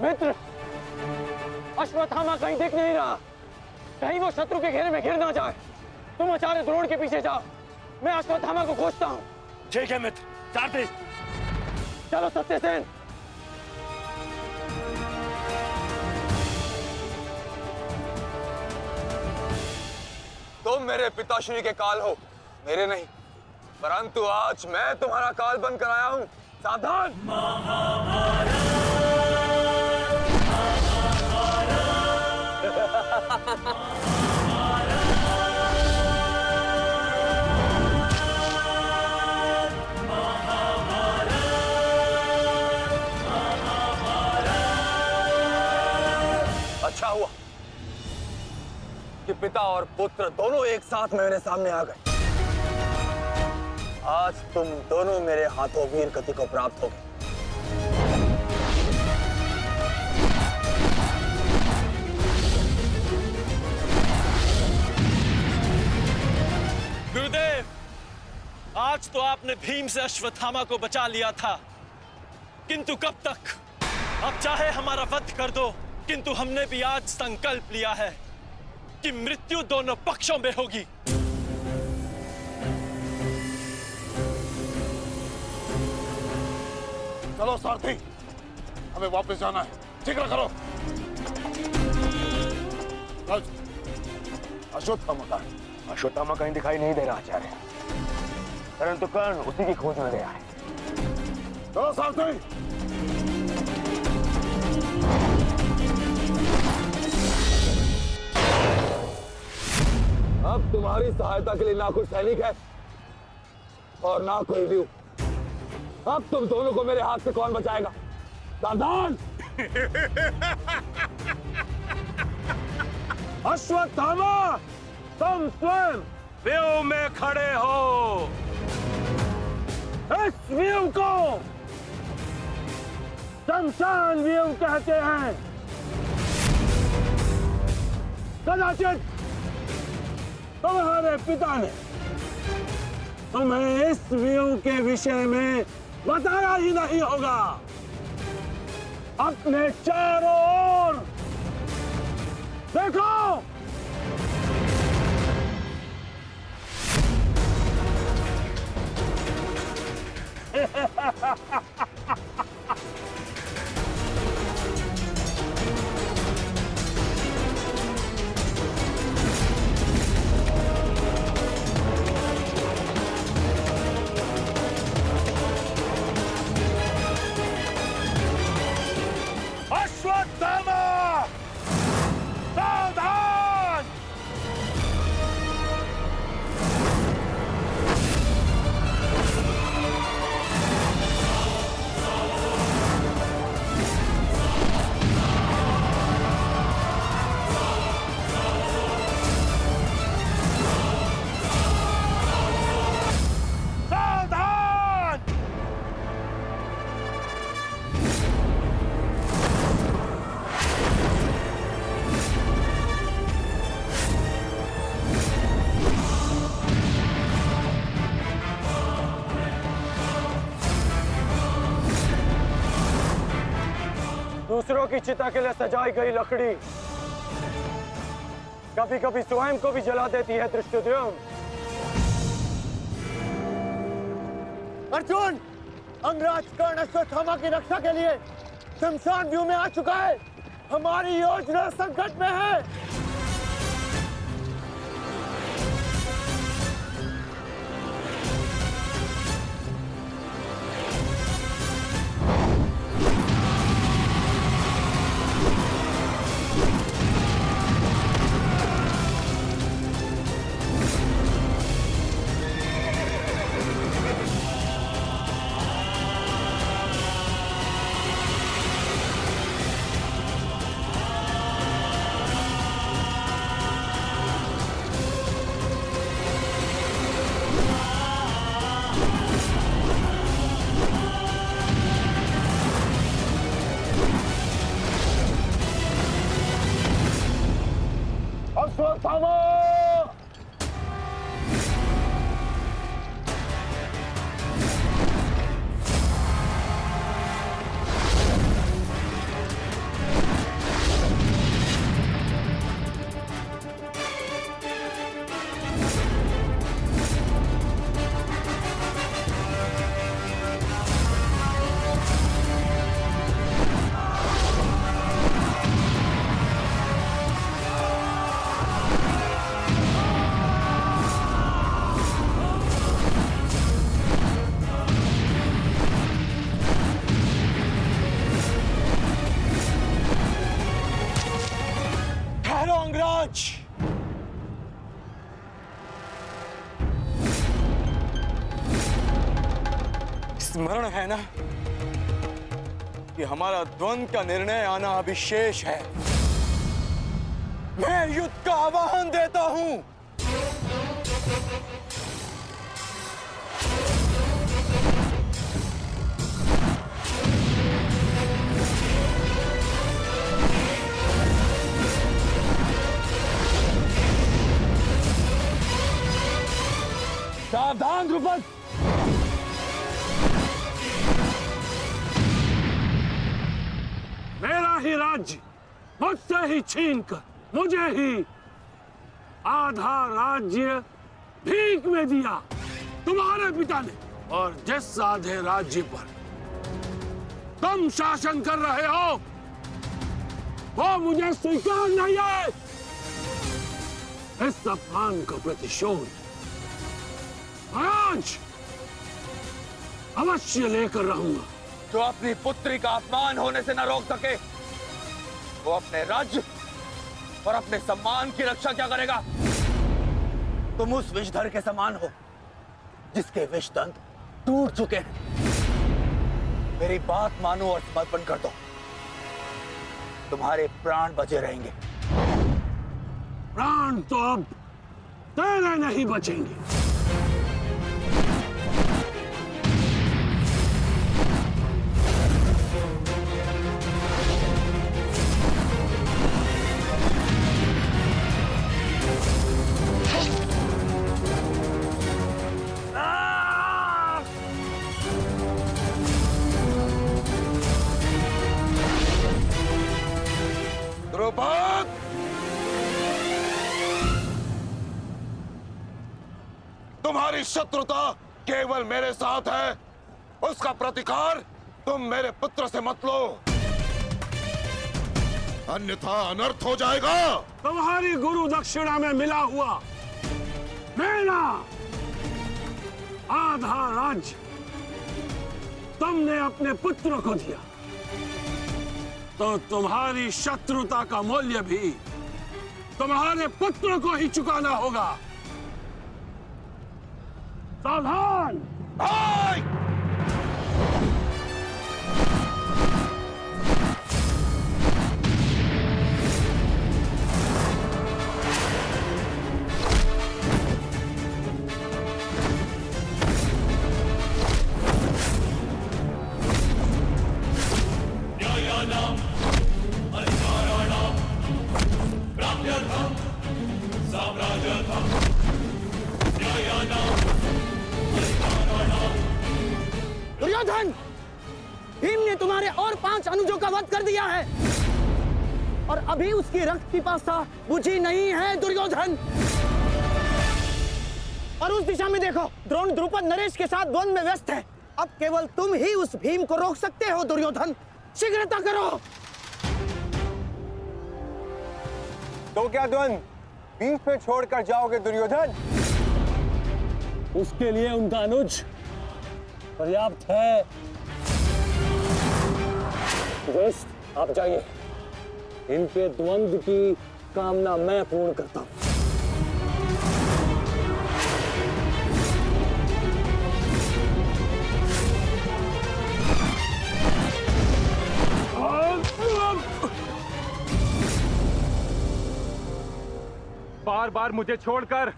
मित्र, अश्वत्थामा कहीं दिख नहीं रहा। कहीं वो शत्रु के घेरे में घिर ना जाए। तुम आचार्य द्रोण के पीछे जाओ, मैं अश्वत्थामा को खोजता हूँ। ठीक है मित्र। सारथी चलो सत्यसेन। तुम मेरे पिताश्री के काल हो, मेरे नहीं। परंतु आज मैं तुम्हारा काल बनकर आया हूं। सावधान। अच्छा हुआ कि पिता और पुत्र दोनों एक साथ मेरे सामने आ गए। आज तुम दोनों मेरे हाथों वीर गति को प्राप्त होगे। गुरुदेव, आज तो आपने भीम से अश्वत्थामा को बचा लिया था, किंतु कब तक? अब चाहे हमारा वध कर दो, किंतु हमने भी आज संकल्प लिया है कि मृत्यु दोनों पक्षों में होगी। चलो सारथी, हमें वापस जाना है। जिक्र करो। अश्वत्थामा कहाँ है? अश्वत्थामा कहीं दिखाई नहीं दे रहा आचार्य, परंतु कर्ण उसी की खोज में गया है। चलो सारथी। अब तुम्हारी सहायता के लिए ना कोई सैनिक है और ना कोई व्यू। अब तुम दोनों को मेरे हाथ से कौन बचाएगा? सावधान। अश्वत्थामा, तुम स्वयं व्यू में खड़े हो। इस व्यू को शमशान व्यू कहते हैं। कदाचित तुम्हारे पिता ने तुम्हें इस व्यू के विषय में बताया ही नहीं होगा। अपने चारों ओर देखो। अश्वत्थामा, सावधान। सावधान। दूसरों की चिता के लिए सजाई गई लकड़ी कभी कभी स्वयं को भी जला देती है धृष्टद्युम्न। अर्जुन, अंगराज कर्ण अश्वत्थामा की रक्षा के लिए शमशान व्यू में आ चुका है। हमारी योजना संकट में है। अश्वत्थामा! है ना कि हमारा द्वंद्व का निर्णय आना अभी शेष है। मैं युद्ध का आह्वान देता हूं। सावधान द्रुपद। मेरा ही राज्य मुझसे ही छीनकर मुझे ही आधा राज्य भीख में दिया तुम्हारे पिता ने, और जिस आधे राज्य पर तुम शासन कर रहे हो वो मुझे स्वीकार नहीं है। इस अपमान का प्रतिशोध आज अवश्य लेकर रहूंगा। जो अपनी पुत्री का अपमान होने से न रोक सके वो अपने राज्य और अपने सम्मान की रक्षा क्या करेगा? तुम उस विषधर के समान हो जिसके विषदंत टूट चुके हैं। मेरी बात मानो और समर्पण कर दो, तुम्हारे प्राण बचे रहेंगे। प्राण तो अब तेरे नहीं बचेंगे। द्रुपद, तुम्हारी शत्रुता केवल मेरे साथ है, उसका प्रतिकार तुम मेरे पुत्र से मत लो, अन्यथा अनर्थ हो जाएगा। तुम्हारी गुरु दक्षिणा में मिला हुआ मेरा आधा राज्य तुमने अपने पुत्र को दिया, तो तुम्हारी शत्रुता का मूल्य भी तुम्हारे पुत्र को ही चुकाना होगा। सावधान! दुर्योधन, भीम ने तुम्हारे और 5 अनुजों का वध कर दिया है और अभी उसकी रक्त पिपासा बुझी नहीं है दुर्योधन। और उस दिशा में देखो, द्रोण द्रुपद नरेश के साथ द्वंद्व में व्यस्त है। अब केवल तुम ही उस भीम को रोक सकते हो दुर्योधन, शीघ्रता करो। तो क्या द्वंद्व बीच में छोड़कर जाओगे दुर्योधन? उसके लिए उनका अनुज पर्याप्त है। आप जाइए, इनके द्वंद्व की कामना मैं पूर्ण करता हूं। बार बार मुझे छोड़कर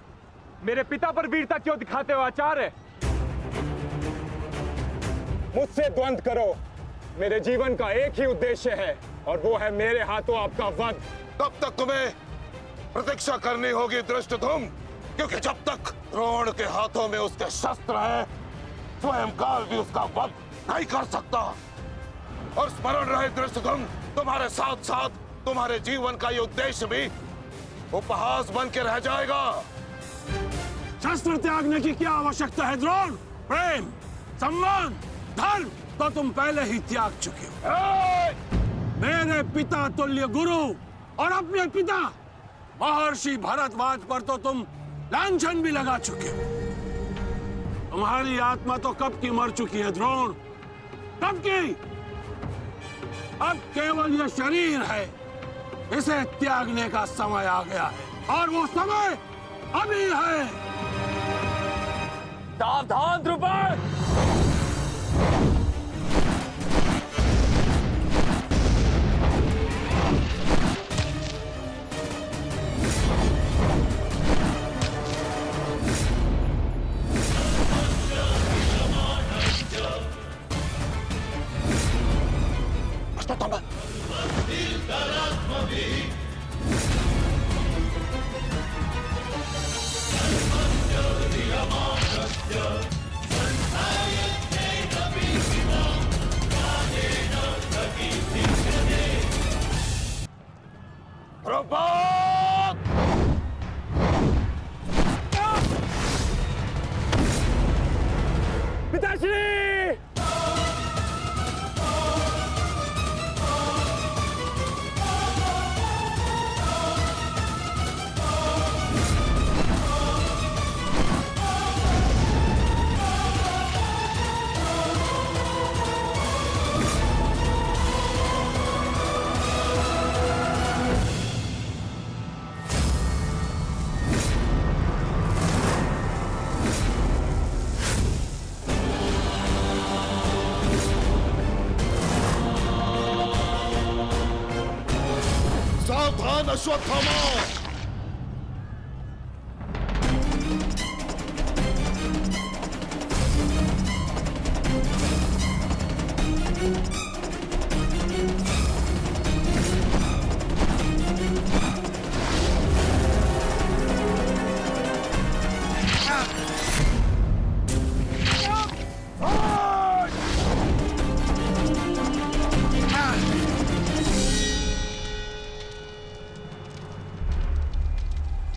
मेरे पिता पर वीरता क्यों दिखाते हो आचार्य? मुझसे द्वंद्व करो, मेरे जीवन का एक ही उद्देश्य है और वो है मेरे हाथों आपका वध। तब तक तुम्हें प्रतीक्षा करनी होगी धृष्टद्युम्न, क्योंकि जब तक द्रोण के हाथों में उसके शस्त्र हैं, स्वयं काल भी उसका वध नहीं कर सकता। और स्मरण रहे धृष्टद्युम्न, तुम्हारे साथ साथ तुम्हारे जीवन का ये उद्देश्य भी उपहास बन के रह जाएगा। शस्त्र त्यागने की क्या आवश्यकता है द्रोण? प्रेम, सम्मान, धर्म तो तुम पहले ही त्याग चुके हो। मेरे पिता तुल्य गुरु और अपने पिता महर्षि भरद्वाज पर तो तुम लांछन भी लगा चुके हो। तुम्हारी आत्मा तो कब की मर चुकी है द्रोण, कब की। अब केवल यह शरीर है, इसे त्यागने का समय आ गया है और वो समय अभी है। सावधान द्रुपद! अश्वत्थामा। द्रुपद! पिताश्री! सावधान अश्वत्थामा!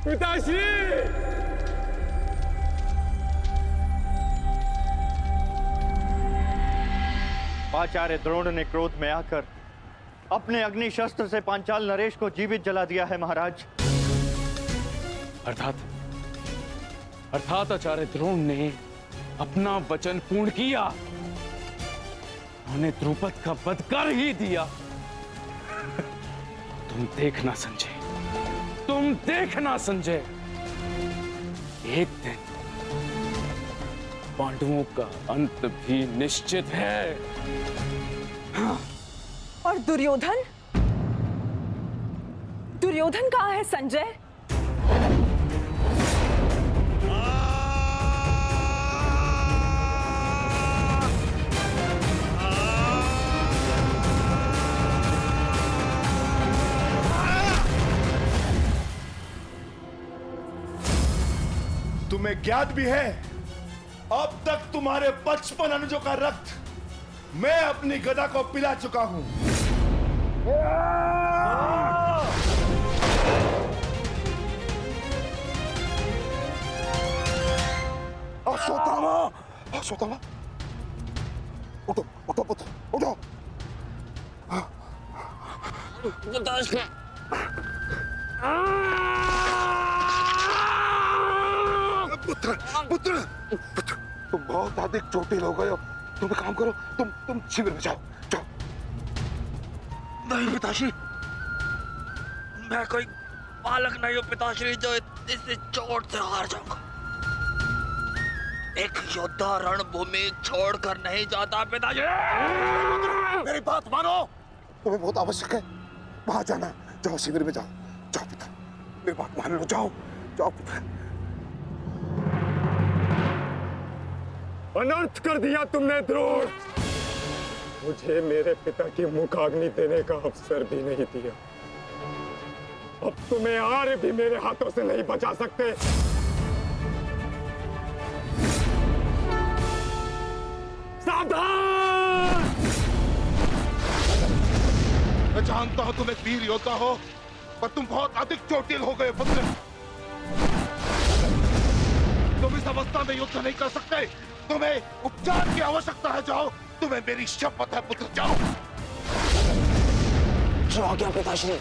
पिताश्री! आचार्य द्रोण ने क्रोध में आकर अपने अग्नि शस्त्र से पांचाल नरेश को जीवित जला दिया है महाराज। अर्थात आचार्य द्रोण ने अपना वचन पूर्ण किया। उन्होंने द्रुपद का वध कर ही दिया। तुम देखना संजय, तुम देखना संजय, एक दिन पांडवों का अंत भी निश्चित है। और दुर्योधन? दुर्योधन कहाँ है संजय? तुम्हें ज्ञात भी है, अब तक तुम्हारे 55 अनुजों का रक्त मैं अपनी गदा को पिला चुका हूं। अश्वत्थामा! अश्वत्थामा! उठो, उठो पुत्र, उठो। पुत्र, पुत्र, पुत्र, तुम बहुत अधिक चोटिल हो गए हो। तुम एक काम करो, तुम शिविर में जाओ, जाओ। नहीं पिताश्री, मैं कोई बालक नहीं हूँ पिताश्री जो इससे चोट से हार जाऊंगा। एक योद्धा रणभूमि छोड़कर नहीं जाता पिताश्री। मेरी बात मानो, तुम्हें बहुत आवश्यक है वहां जाना। जाओ शिविर में जाओ, जाओ पुत्र, मेरी बात मान लो, जाओ, जाओ पुत्र। अनर्थ कर दिया तुमने द्रोण। मुझे मेरे पिता की मुखाग्नि देने का अवसर भी नहीं दिया। अब तुम्हें आर्य भी मेरे हाथों से नहीं बचा सकते। सावधान! मैं जानता हूं तुम एक वीर योद्धा हो, पर तुम बहुत अधिक चोटिल हो गए पुत्र। तुम इस अवस्था में युद्ध नहीं कर सकते। तुम्हें उपचार की आवश्यकता है। जाओ, तुम्हें मेरी शपथ है पुत्र, जाओ। जो आ गया पिताश्री।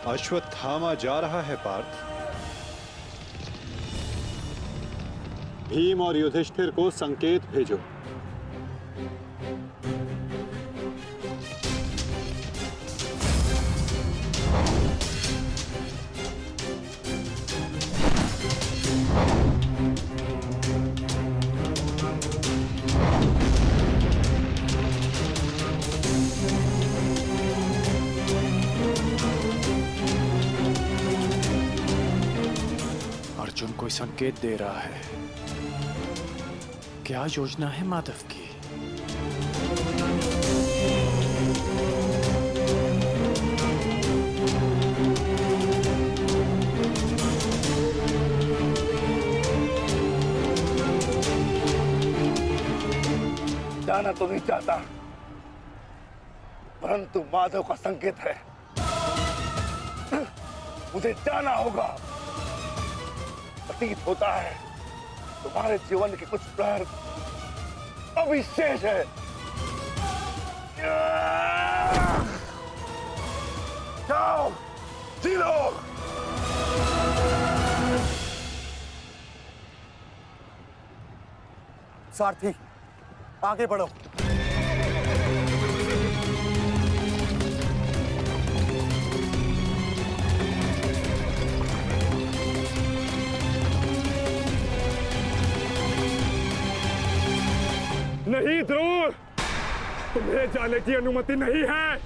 अश्वत्थामा जा रहा है पार्थ। भीम और युधिष्ठिर को संकेत भेजो। कोई संकेत दे रहा है। क्या योजना है माधव की? जाना तो नहीं चाहता, परंतु माधव का संकेत है। मुझे जाना होगा। प्रतीत होता है तुम्हारे जीवन के कुछ प्रहर अभी शेष है। जाओ, जी लो। सारथी, आगे बढ़ो। नहीं द्रोण, तुम्हें जाने की अनुमति नहीं है।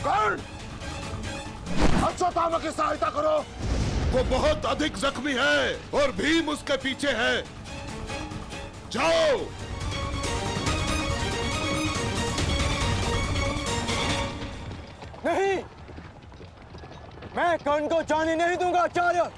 कर्ण, अश्वत्थामा की सहायता करो। वो बहुत अधिक जख्मी है और भीम उसके पीछे है। जाओ। नहीं, मैं कर्ण को जाने नहीं दूंगा आचार्य।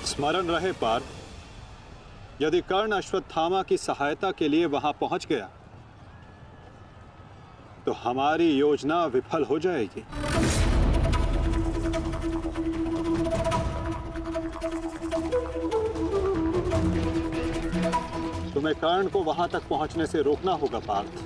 स्मरण रहे पार्थ, यदि कर्ण अश्वत्थामा की सहायता के लिए वहां पहुंच गया तो हमारी योजना विफल हो जाएगी। तुम्हें कर्ण को वहां तक पहुंचने से रोकना होगा पार्थ।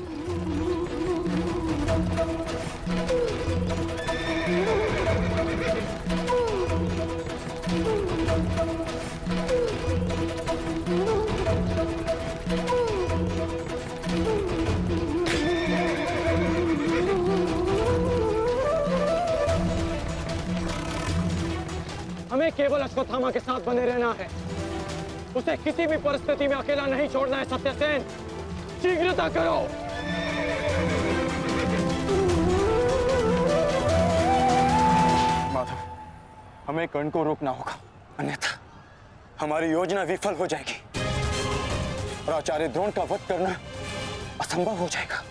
हमें केवल अश्वत्थामा के साथ बने रहना है। उसे किसी भी परिस्थिति में अकेला नहीं छोड़ना है। सत्यसेन, शीघ्रता करो। माधव, हमें कर्ण को रोकना होगा, अन्यथा हमारी योजना विफल हो जाएगी और आचार्य द्रोण का वध करना असंभव हो जाएगा।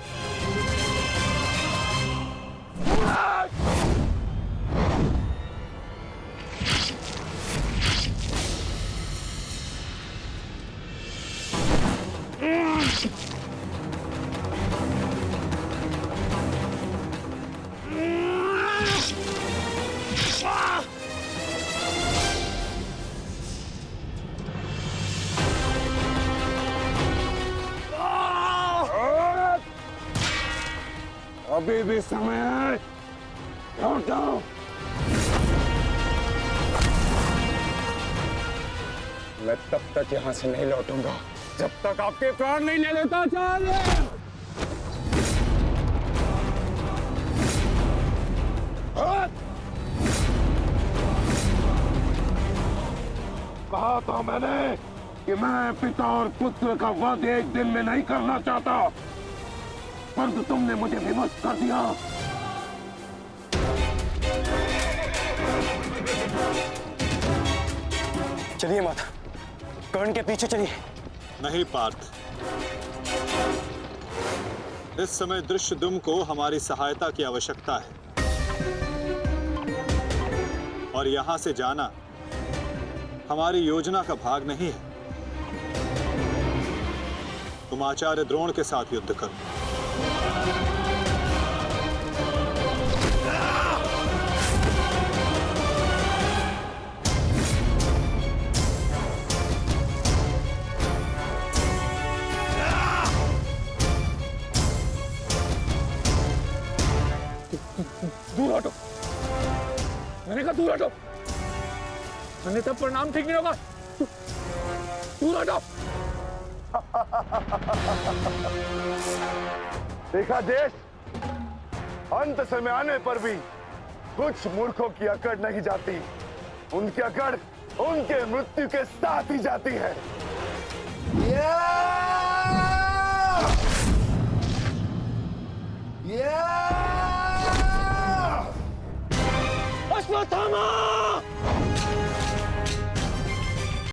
अभी भी समय है, लौट जाओ। मैं तब तक यहां से नहीं लौटूंगा जब तक आपके प्राण नहीं ले लेता आचार्य। कहा था मैंने कि मैं पिता और पुत्र का वध एक दिन में नहीं करना चाहता, परंतु तुमने मुझे विवश कर दिया। चलिए माता, कर्ण के पीछे चलिए। नहीं पार्थ, इस समय दृश्यद्युम्न को हमारी सहायता की आवश्यकता है और यहां से जाना हमारी योजना का भाग नहीं है। तुम आचार्य द्रोण के साथ युद्ध करो। देखा, दूर हटो। मैंने तब प्रणाम ठीक नहीं होगा, दूर हटो। देखा देश, अंत समय आने पर भी कुछ मूर्खों की अकड़ नहीं जाती, उनकी अकड़ उनके मृत्यु के साथ ही जाती है। अश्वत्थामा!